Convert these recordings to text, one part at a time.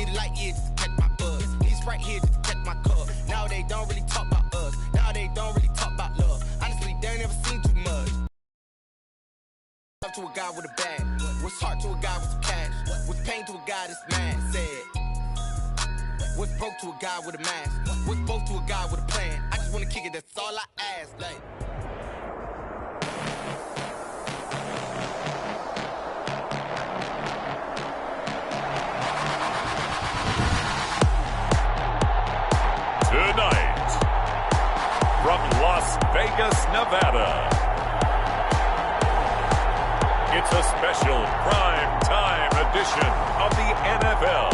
need a light year just to catch my buzz. These right here just to catch my cup. Now they don't really talk about us. Now they don't really talk about love. Honestly, they ain't never seen too much. Love to a guy with a bag. What's heart to a guy with some cash? What's pain to a guy that's mad? Said. What's broke to a guy with a mask? What's both to a guy with a plan? I just wanna kick it, that's all I ask. Like. Tonight, from Las Vegas, Nevada, it's a special prime time edition of the NFL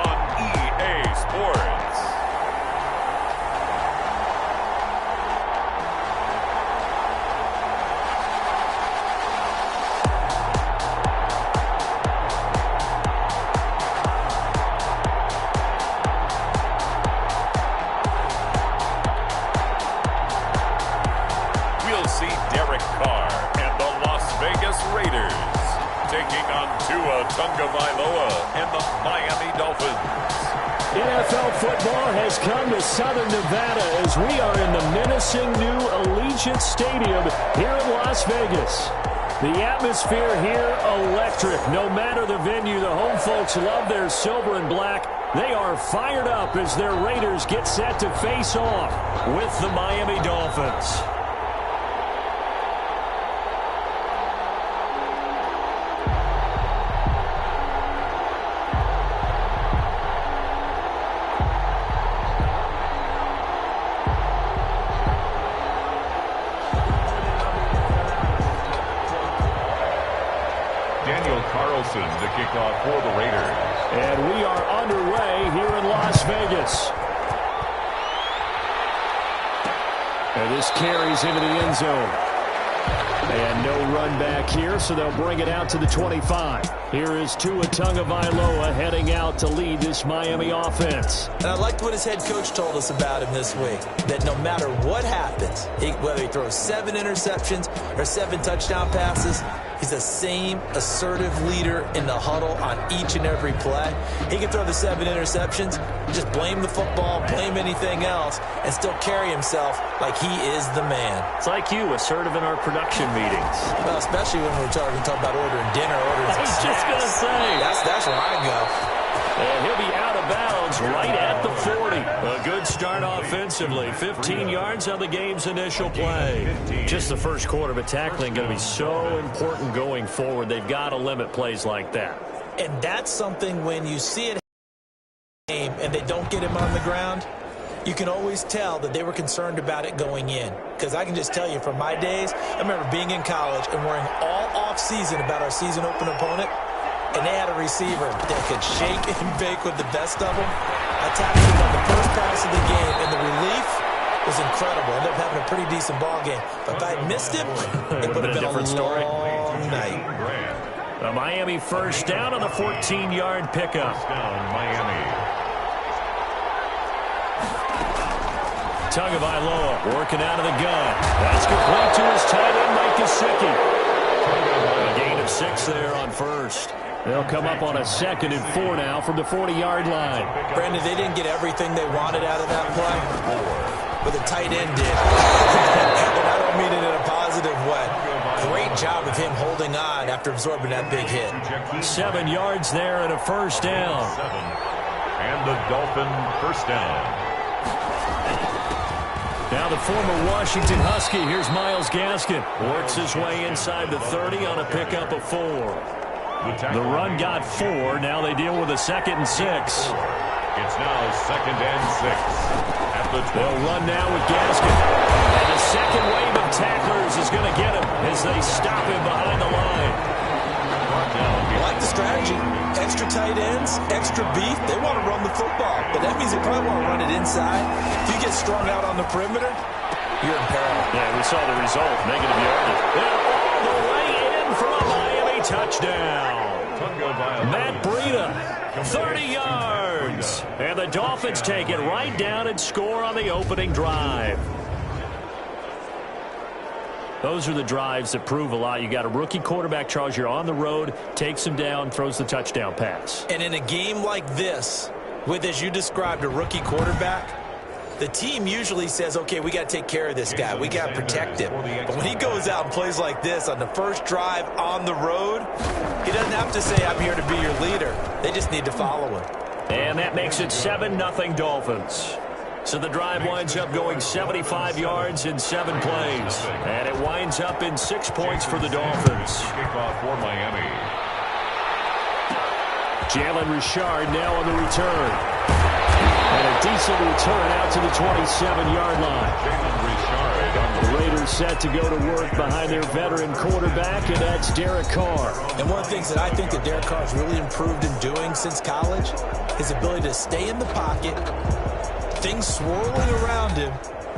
on EA Sports. We'll see Derek Carr and the Las Vegas Raiders taking on Tua Tagovailoa and the Miami Dolphins. NFL football has come to Southern Nevada as we are in the menacing new Allegiant Stadium here in Las Vegas. The atmosphere here, electric. No matter the venue, the home folks love their silver and black. They are fired up as their Raiders get set to face off with the Miami Dolphins. To kick off for the Raiders. And we are underway here in Las Vegas. And this carries into the end zone. And no run back here, so they'll bring it out to the 25. Here is Tua Tagovailoa heading out to lead this Miami offense. And I liked what his head coach told us about him this week, that no matter what happens, whether he throws 7 interceptions or 7 touchdown passes, he's the same assertive leader in the huddle on each and every play. He can throw the 7 interceptions, just blame the football, blame anything else, and still carry himself like he is the man. It's like you, assertive in our production meetings. Well, especially when we're talking about ordering dinner, ordering some snacks. I was just going to say. That's where I go. And he'll be out of bounds right at the 40. A good start offensively. 15 yards on the game's initial play. Just the first quarter, but tackling going to be so important going forward. They've got to limit plays like that. And that's something when you see it and they don't get him on the ground, you can always tell that they were concerned about it going in. Because I can just tell you from my days, I remember being in college and worrying all off-season about our season open opponent. And they had a receiver that could shake and bake with the best of them. I tackled him on the first pass of the game, and the relief was incredible. Ended up having a pretty decent ball game. But if I had missed him, it would have been a long night. A Miami first down on the 14-yard pickup. Miami. Tagovailoa working out of the gun. That's complete to his tight end, Mike Gesicki. A gain of 6 there on first. They'll come up on a 2nd and 4 now from the 40-yard line. Brandon, they didn't get everything they wanted out of that play, but the tight end did. And I don't mean it in a positive way. Great job of him holding on after absorbing that big hit. 7 yards there and a first down. And the Dolphin first down. Now the former Washington Husky, here's Myles Gaskin. Works his way inside the 30 on a pickup of 4. The run got 4. Now they deal with a 2nd and 6. It's now 2nd and 6. At the 12. They'll run now with Gaskin. And the second wave of tacklers is going to get him as they stop him behind the line. I like the strategy. Extra tight ends, extra beef. They want to run the football, but that means they probably want to run it inside. If you get strung out on the perimeter, you're in peril. Yeah, we saw the result. Negative yardage. And all the way in for a Miami touchdown. Matt Breida, 30 yards. And the Dolphins take it right down and score on the opening drive. Those are the drives that prove a lot. You got a rookie quarterback, Charles. You're on the road, takes him down, throws the touchdown pass. And in a game like this, With, as you described, a rookie quarterback, the team usually says, okay, we got to take care of this guy. We got to protect him. But when he goes out and plays like this on the first drive on the road, he doesn't have to say, I'm here to be your leader. They just need to follow him. And that makes it 7-0 Dolphins. So the drive winds up going 75 yards in 7 plays. And it winds up in 6 points for the Dolphins. Kickoff for Miami. Jalen Richard now on the return. And a decent return out to the 27-yard line. Jalen Richard on The Raiders set to go to work behind their veteran quarterback, and that's Derek Carr. And one of the things that I think that Derek Carr has really improved in doing since college, his ability to stay in the pocket, things swirling around him,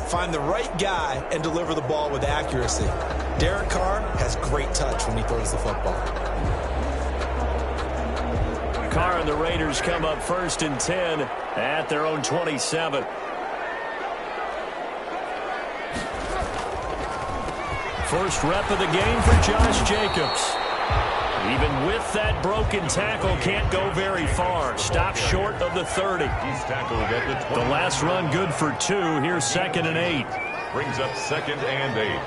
find the right guy, and deliver the ball with accuracy. Derek Carr has great touch when he throws the football. Carr and the Raiders come up 1st and 10 at their own 27. First rep of the game for Josh Jacobs. Even with that broken tackle, can't go very far. Stops short of the 30. He's tackled at the 20. The last run good for 2. Here's 2nd and 8. Brings up 2nd and 8.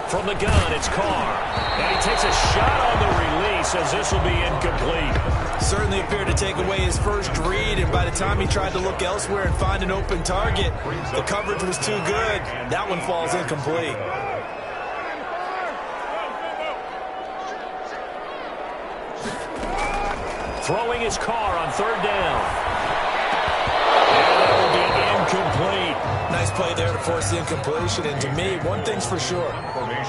From the gun, it's Carr. And he takes a shot on the release as this will be incomplete. Certainly appeared to take away his first read, and by the time he tried to look elsewhere and find an open target, the coverage was too good. That one falls incomplete. Throwing his Carr on 3rd down. And that will be incomplete. Nice play there to force the incompletion. And to me, one thing's for sure.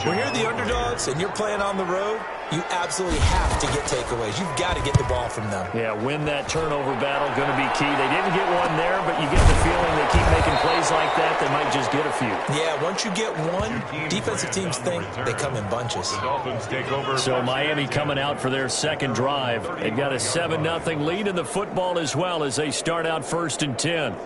When you're the underdogs and you're playing on the road, you absolutely have to get takeaways. You've got to get the ball from them. Yeah, win that turnover battle, going to be key. They didn't get one there, but you get the feeling they keep making plays like that, they might just get a few. Yeah, once you get one, defensive teams think they come in bunches. The Dolphins take over. So Miami coming out for their second drive. They've got a 7-0 lead in the football as well as they start out 1st and 10.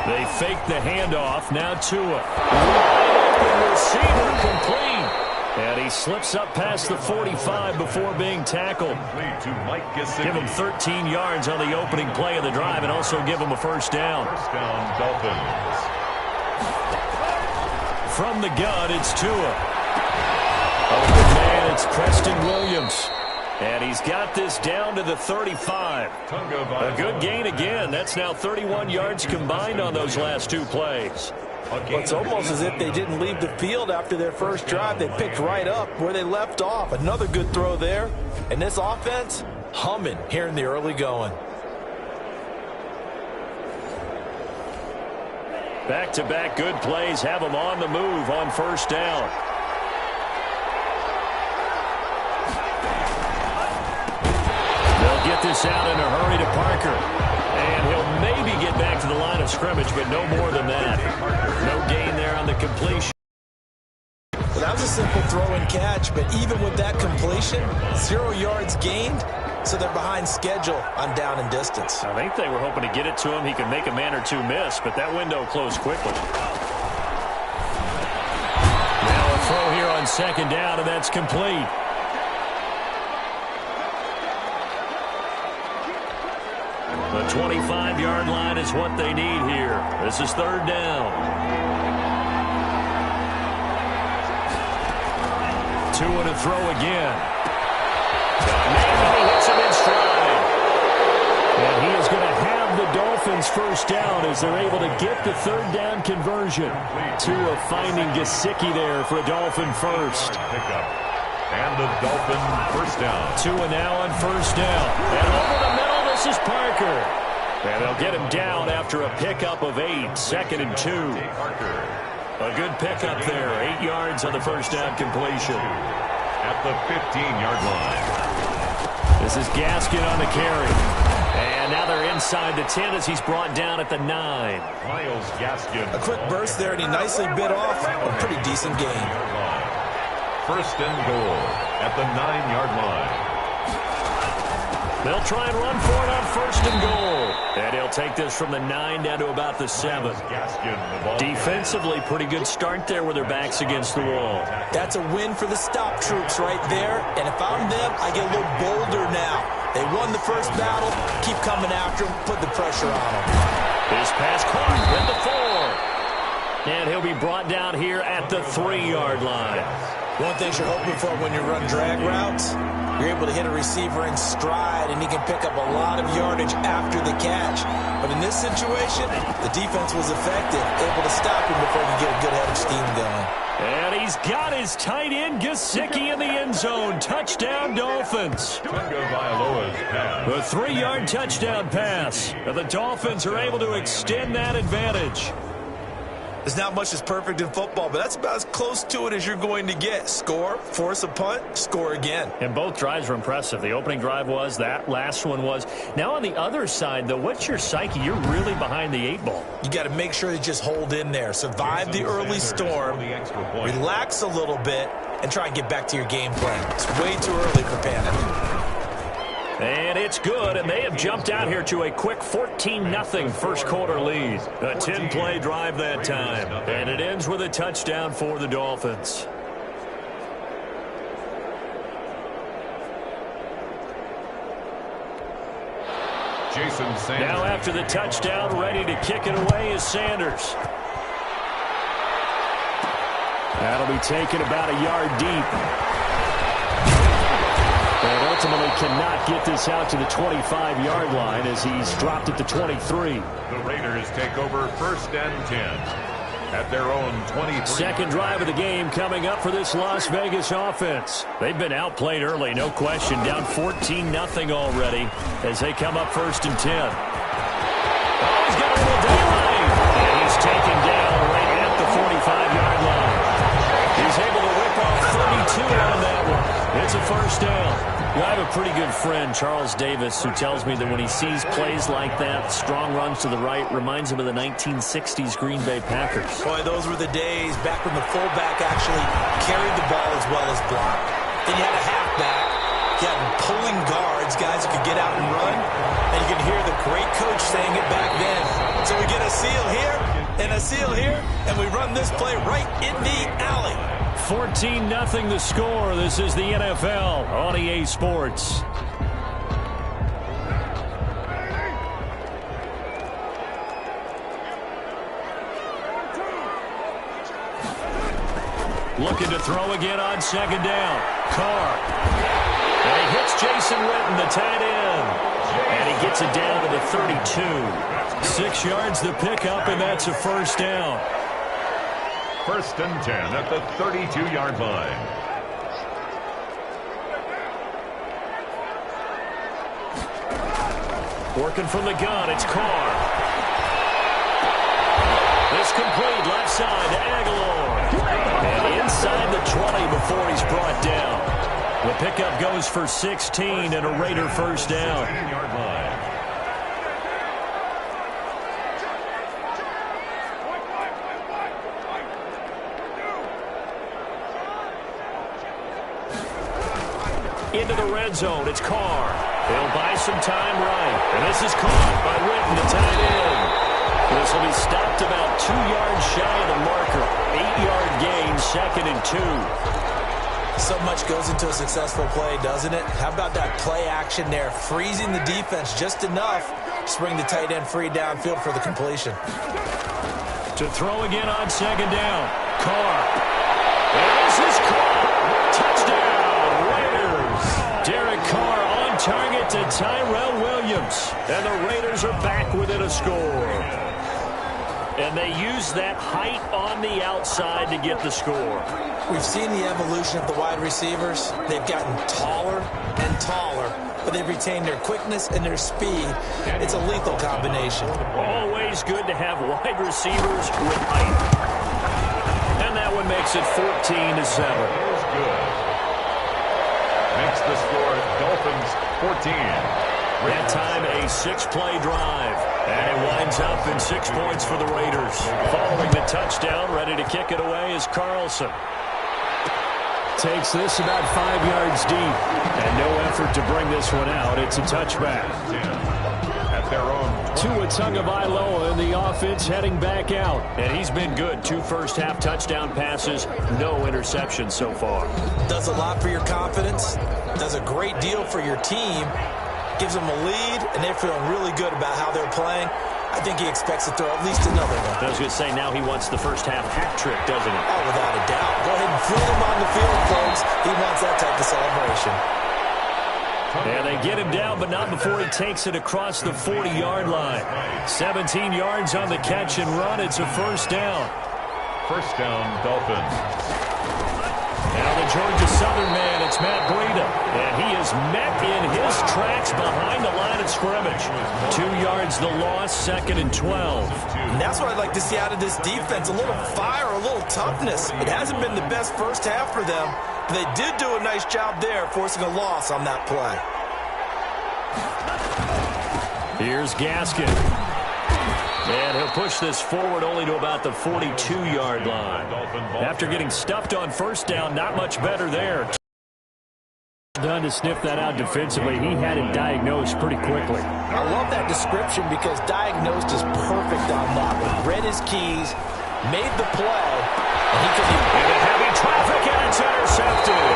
They fake the handoff. Now Tua. Wide open receiver complete. And he slips up past the 45 before being tackled. Give him 13 yards on the opening play of the drive and also give him a 1st down. First down, Dolphins. From the gun, it's Tua. Open man, it's Preston Williams. And he's got this down to the 35. A good gain again. That's now 31 yards combined on those last 2 plays. Well, it's almost as if they didn't leave the field after their first drive. They picked right up where they left off. Another good throw there. And this offense, humming here in the early going. Back-to-back good plays have them on the move on 1st down. They'll get this out in a hurry to Parker. And he'll maybe get back to the line of scrimmage, but no more than that. No gain there on the completion. Well, that was a simple throw and catch, but even with that completion, 0 yards gained, so they're behind schedule on down and distance. I think they were hoping to get it to him. He could make a man or two miss, but that window closed quickly. Now a throw here on 2nd down, and that's complete. The 25-yard line is what they need here. This is 3rd down. Tua to throw again. And he hits him in stride. And he is going to have the Dolphins 1st down as they're able to get the 3rd down conversion. Tua finding Gesicki there for a Dolphin 1st. And the Dolphin 1st down. Tua now on 1st down. And over the middle. This is Parker. And they'll get him down after a pickup of 8. 2nd and 2. A good pickup there. 8 yards on the 1st down completion. At the 15-yard line. This is Gaskin on the carry. And now they're inside the 10 as he's brought down at the 9. Myles Gaskin. A quick burst there, and he nicely bit off a pretty decent gain. 1st and goal at the 9-yard line. They'll try and run for it on 1st and goal. And he'll take this from the 9 down to about the 7. Defensively, pretty good start there with their backs against the wall. That's a win for the stop troops right there. And if I'm them, I get a little bolder now. They won the first battle. Keep coming after them. Put the pressure on them. His pass caught at the 4. And he'll be brought down here at the 3-yard line. One thing you're hoping for when you run drag routes, you're able to hit a receiver in stride, and he can pick up a lot of yardage after the catch. But in this situation, the defense was effective, able to stop him before he could get a good head of steam going. And he's got his tight end, Gesicki, in the end zone. Touchdown, Dolphins. The 3-yard touchdown pass. And the Dolphins are able to extend that advantage. There's not much that's perfect in football, but that's about as close to it as you're going to get. Score, force a punt, score again. And both drives were impressive. The opening drive was, that last one was. Now on the other side, though, what's your psyche? You're really behind the 8 ball. You got to make sure you just hold in there. Survive the early storm, relax a little bit, and try and get back to your game plan. It's way too early for panic. And it's good, and they have jumped out here to a quick 14-0 first quarter lead. A 10-play drive that time, and it ends with a touchdown for the Dolphins. Now after the touchdown, ready to kick it away is Sanders. That'll be taken about a yard deep. And ultimately cannot get this out to the 25-yard line as he's dropped at the 23. The Raiders take over 1st and 10 at their own 23. Second drive of the game coming up for this Las Vegas offense. They've been outplayed early, no question. Down 14-0 already as they come up 1st and 10. Oh, he's got a little daylight. And he's taken down right at the 45-yard line. He's able to whip off 32 on that one. It's a 1st down. I have a pretty good friend, Charles Davis, who tells me that when he sees plays like that, strong runs to the right, reminds him of the 1960s Green Bay Packers. Boy, those were the days back when the fullback actually carried the ball as well as blocked. Then you had a halfback. You had pulling guards, guys who could get out and run. And you can hear the great coach saying it back then. So we get a seal here and a seal here, and we run this play right in the alley. 14-0 the score. This is the NFL on EA Sports. Looking to throw again on 2nd down. Carr. And he hits Jason Witten, the tight end. And he gets it down to the 32. 6 yards the pickup, and that's a 1st down. 1st and 10 at the 32-yard line. Working from the gun, it's Carr. It's complete, left side to Aguilar. And inside the 20 before he's brought down. The pickup goes for 16 and a Raider 1st down. 7-yard line. Into the red zone, it's Carr. They'll buy some time right. And this is caught by Witten, the tight end. This will be stopped about 2 yards shy of the marker. 8-yard gain, 2nd and 2. So much goes into a successful play, doesn't it? How about that play action there, freezing the defense just enough to bring the tight end free downfield for the completion. To throw again on 2nd down. Carr. And this is caught. Touchdown, Raiders. Derek Carr on target to Tyrell Williams. And the Raiders are back within a score. And they use that height on the outside to get the score. We've seen the evolution of the wide receivers. They've gotten taller and taller, but they've retained their quickness and their speed. It's a lethal combination. Always good to have wide receivers with height. And that one makes it 14-7. Good. Makes the score Dolphins 14. That time a 6-play drive. And it winds up in 6 points for the Raiders. Following the touchdown, ready to kick it away is Carlson. Takes this about 5 yards deep. And no effort to bring this one out. It's a touchback. At their own Tua Tagovailoa in the offense heading back out. And he's been good. 2 first-half touchdown passes. No interceptions so far. Does a lot for your confidence. Does a great deal for your team. Gives them a lead, and they're feeling really good about how they're playing. I think he expects to throw at least another one. I was going to say, now he wants the first-half hat trick, doesn't he? Oh, without a doubt. Go ahead and field him on the field, folks. He wants that type of celebration. And they get him down, but not before he takes it across the 40-yard line. 17 yards on the catch and run. It's a first down. first down, Dolphins. Now the Georgia Southern man, it's Matt Breida. And he is met in his tracks behind the line of scrimmage. 2 yards the loss, 2nd and 12. And that's what I'd like to see out of this defense. A little fire, a little toughness. It hasn't been the best first half for them. But they did do a nice job there, forcing a loss on that play. Here's Gaskin. And he'll push this forward only to about the 42-yard line. After getting stuffed on first down, not much better there. Done to sniff that out defensively. He had it diagnosed pretty quickly. I love that description because diagnosed is perfect on that one. Read his keys, made the play, and he could be into heavy traffic, and it's intercepted.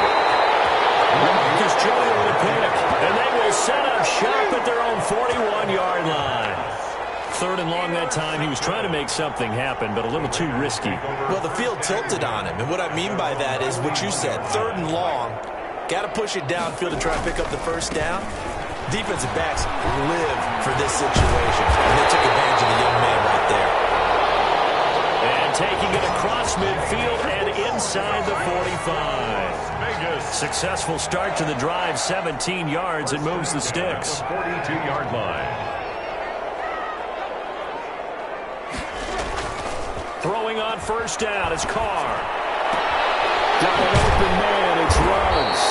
Marcus Julian with a pick, and they will set up shop at their own 41-yard line. 3rd and long that time. He was trying to make something happen, but a little too risky. Well, the field tilted on him, and what I mean by that is what you said, 3rd and long. Got to push it downfield to try and pick up the first down. Defensive backs live for this situation, and they took advantage of the young man right there. And taking it across midfield and inside the 45. Successful start to the drive, 17 yards, and moves the sticks. 42-yard line. Throwing on first down, it's Carr. Got an open man, it's Ruggs.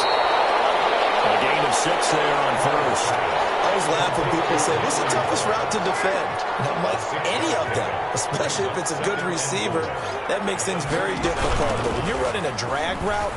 A gain of 6 there on first. I always laugh when people say, what's the toughest route to defend? And I'm like, any of them, especially if it's a good receiver. That makes things very difficult. But when you're running a drag route,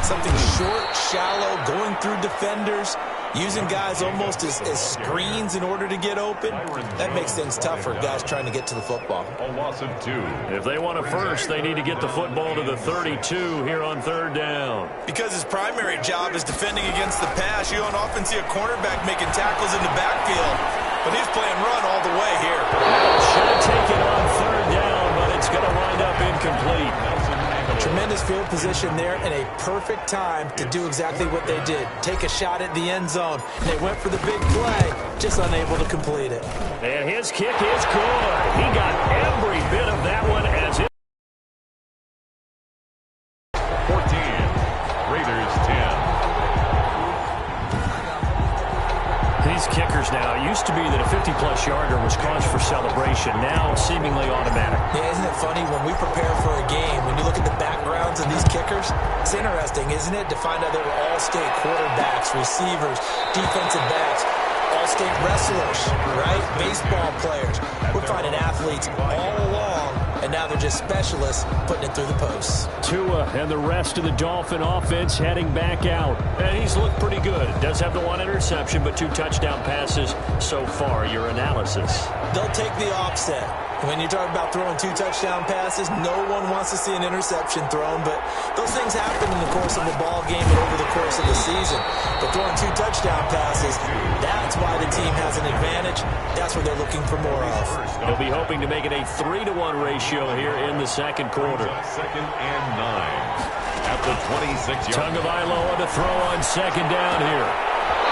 something short, shallow, going through defenders, using guys almost as screens in order to get open, that makes things tough for guys trying to get to the football. A loss of 2. If they want a first, they need to get the football to the 32 here on 3rd down. Because his primary job is defending against the pass, you don't often see a cornerback making tackles in the backfield, but he's playing run all the way here. Should have taken on 3rd down, but it's going to wind up incomplete. Tremendous field position there and a perfect time to do exactly what they did. Take a shot at the end zone. They went for the big play, just unable to complete it. And his kick is good. He got every bit of that one as it. 14. Raiders 10. These kickers now, it used to be that a 50-plus yarder was cause for celebration. Now seemingly automatic. Yeah, isn't it funny when we prepare for a game, when you look at the backgrounds of these kickers, it's interesting, isn't it, to find out they were all-state quarterbacks, receivers, defensive backs, all-state wrestlers, right? Baseball players. We're finding athletes all along, and now they're just specialists putting it through the posts. Tua and the rest of the Dolphin offense heading back out. And he's looked pretty good. Does have the 1 interception, but 2 touchdown passes so far. Your analysis. They'll take the offset. When you talk about throwing 2 touchdown passes, no one wants to see an interception thrown, but those things happen in the course of a ball game and over the course of the season. But throwing 2 touchdown passes, that's why the team has an advantage. That's what they're looking for more of. They'll be hoping to make it a 3-1 ratio here in the 2nd quarter. 2nd and 9. At the 26-yard line. Tagovailoa to throw on 2nd down here.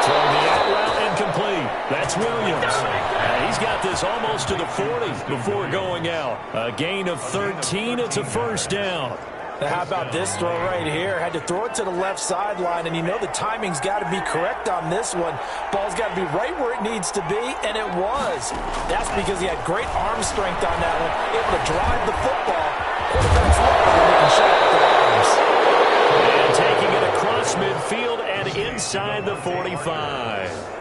Throwing the out route incomplete. That's Williams. And he's got this almost to the 40 before going out. A gain of 13. It's a first down. Now how about this throw right here? Had to throw it to the left sideline, and you know the timing's got to be correct on this one. Ball's got to be right where it needs to be, and it was. That's because he had great arm strength on that one, able to drive the football. Quarterback's making shot with the arms. And taking it across midfield and inside the 45.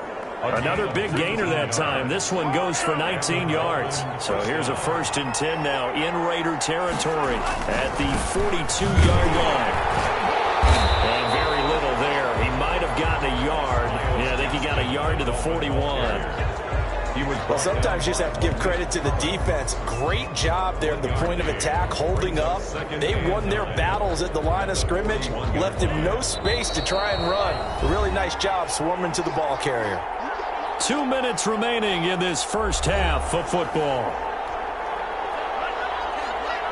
Another big gainer that time. This one goes for 19 yards. So here's a 1st and 10 now in Raider territory at the 42-yard line. 41. Well, sometimes you just have to give credit to the defense. Great job there at the point of attack, holding up. They won their battles at the line of scrimmage, left him no space to try and run. A really nice job swarming to the ball carrier. 2 minutes remaining in this first half of football.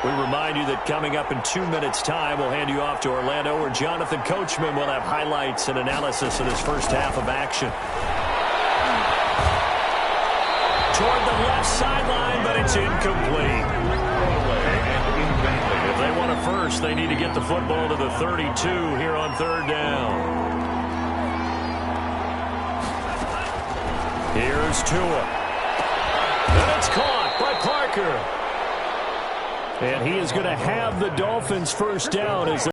We remind you that coming up in 2 minutes' time, we'll hand you off to Orlando, where Jonathan Coachman will have highlights and analysis of this first half of action. Toward the left sideline, but it's incomplete. If they want a first, they need to get the football to the 32 here on third down. Here's Tua. And it's caught by Parker. And he is going to have the Dolphins first down as